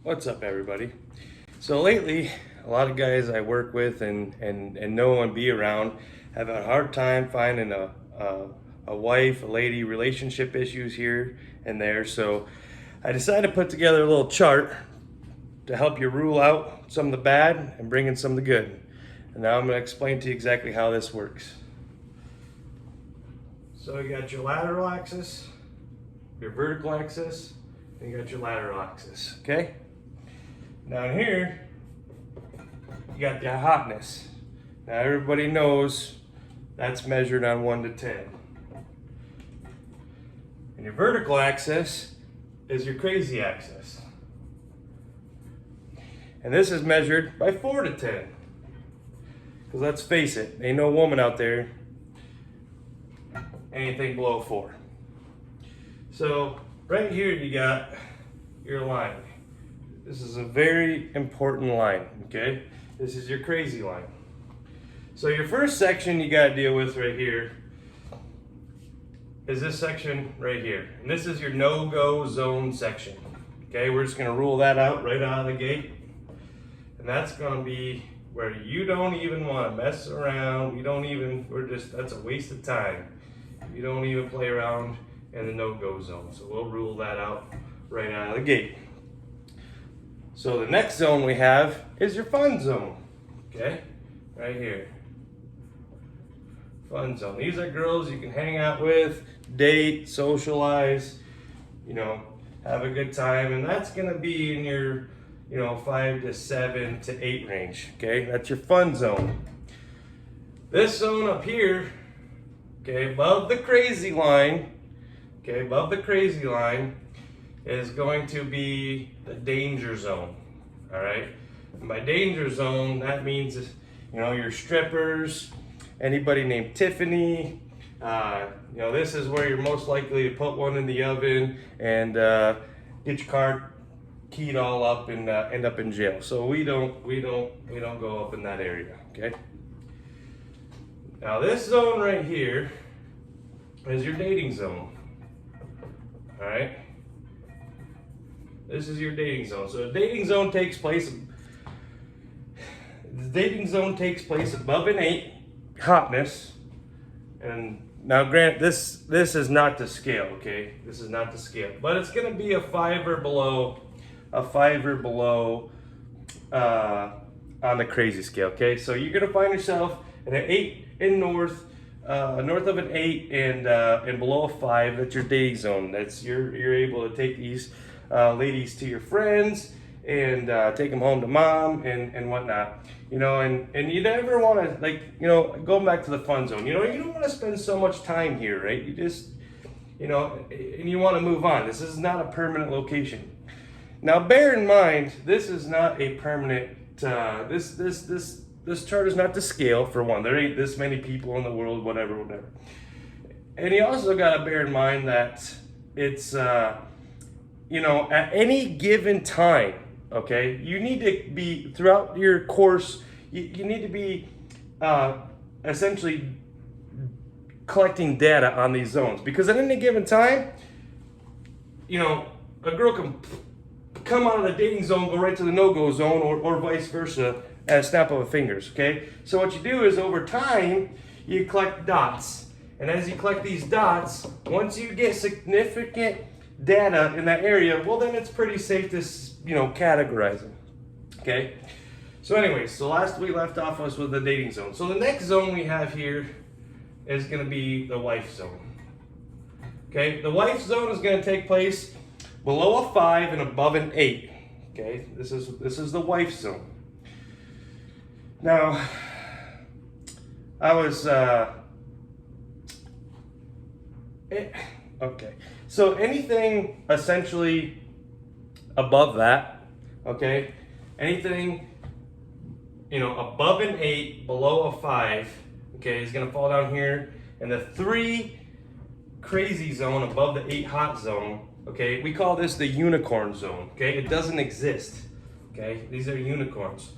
What's up, everybody? So lately, a lot of guys I work with and know and be around have a hard time finding a wife, a lady, relationship issues here and there. So I decided to put together a little chart to help you rule out some of the bad and bring in some of the good. And now I'm going to explain to you exactly how this works. So you got your lateral axis, your vertical axis, and you got your lateral axis, okay? Down here, you got the hotness. Now everybody knows that's measured on 1 to 10. And your vertical axis is your crazy axis. And this is measured by 4 to 10. Because let's face it, ain't no woman out there anything below 4. So right here you got your line. This is a very important line, okay? This is your crazy line. So your first section you gotta deal with right here is this section right here. And this is your no-go zone section. Okay, we're just gonna rule that out right out of the gate. And that's gonna be where you don't even wanna mess around. That's a waste of time. You don't even play around in the no-go zone. So we'll rule that out right out of the gate. So the next zone we have is your fun zone, okay? Right here. Fun zone. These are girls you can hang out with, date, socialize, have a good time. And that's gonna be in your, 5 to 7 to 8 range, okay? That's your fun zone. This zone up here, okay, above the crazy line, is going to be the danger zone, all right? And by danger zone, that means, your strippers, anybody named Tiffany, this is where you're most likely to put one in the oven and get your car keyed all up and end up in jail. So we don't go up in that area, okay? Now this zone right here is your dating zone, all right? This is your dating zone. So the dating zone takes place above an 8 hotness. And now grant this is not to scale, okay? This is not to scale. But it's gonna be a 5 or below on the crazy scale, okay? So you're gonna find yourself at an 8 in north of an 8 and below a 5. That's your dating zone. That's you're able to take these ladies to your friends and take them home to mom and whatnot, and you never want to going back to the fun zone, you don't want to spend so much time here, right? You just and you want to move on. This is not a permanent location. Now bear in mind, this is not a permanent this chart is not to scale, for one. There ain't this many people in the world, whatever. And you also got to bear in mind that it's at any given time, okay, you need to be, throughout your course, you need to be essentially collecting data on these zones. Because at any given time, a girl can come out of the dating zone, go right to the no-go zone, or vice versa, at a snap of a fingers, okay? So what you do is, over time, you collect dots. And as you collect these dots, once you get significant data in that area, well, then it's pretty safe to categorize them, okay? So anyways, so last we left off was with the dating zone. So the next zone we have here is going to be the wife zone, okay? The wife zone is going to take place below a 5 and above an 8, okay? This is the wife zone. Now I was okay, so anything essentially above that, okay, anything above an 8, below a 5, okay, is going to fall down here. And the 3 crazy zone above the 8 hot zone, okay, we call this the unicorn zone, okay? It doesn't exist, okay? These are unicorns.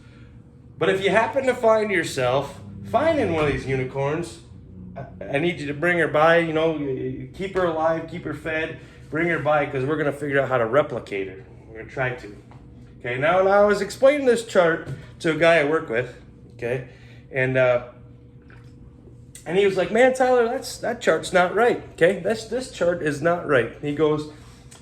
But if you happen to find yourself finding one of these unicorns, I need you to bring her by, keep her alive, keep her fed, bring her by, because we're going to figure out how to replicate her. We're going to try to. Okay, now I was explaining this chart to a guy I work with, okay, and he was like, "Man, Tyler, that chart's not right. Okay, this chart is not right." He goes,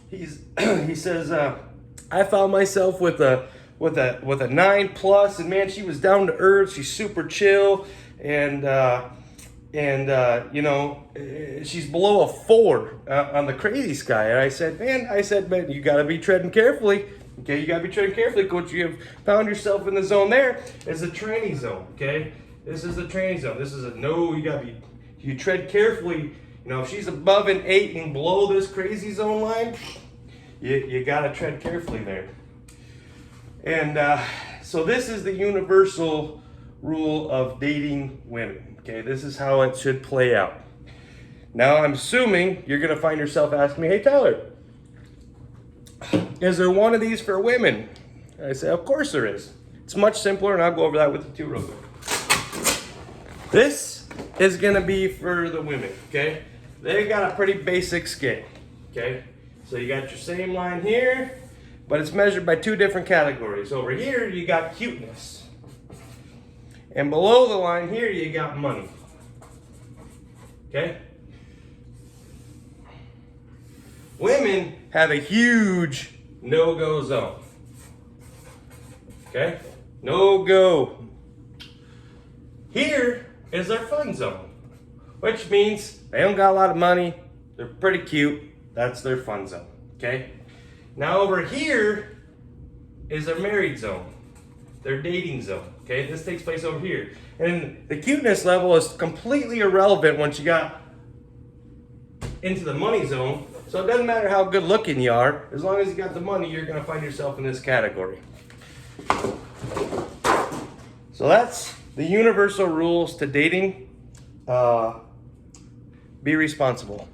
he says, "I found myself with a 9+, and man, she was down to earth. She's super chill, and you know, she's below a 4 on the crazy sky." And I said, man, you got to be treading carefully. Okay, you got to be treading carefully, coach. You have found yourself in the zone. There is a training zone. Okay, this is the training zone. This is you tread carefully. You know, if she's above an 8 and below this crazy zone line, you got to tread carefully there. And so this is the universal rule of dating women. Okay, this is how it should play out. Now I'm assuming you're going to find yourself asking me, "Hey Tyler, is there one of these for women?" I say, "Of course there is. It's much simpler, and I'll go over that with you too real quick." This is going to be for the women, okay? They got a pretty basic scale, okay? So you got your same line here, but it's measured by 2 different categories. Over here, you got cuteness. And below the line here, you got money. Okay? Women have a huge no-go zone. Okay? No-go. Here is their fun zone, which means they don't got a lot of money, they're pretty cute, that's their fun zone. Okay? Now over here is their married zone, their dating zone. Okay, this takes place over here. And the cuteness level is completely irrelevant once you got into the money zone. So it doesn't matter how good looking you are, as long as you got the money, you're gonna find yourself in this category. So that's the universal rules to dating. Be responsible.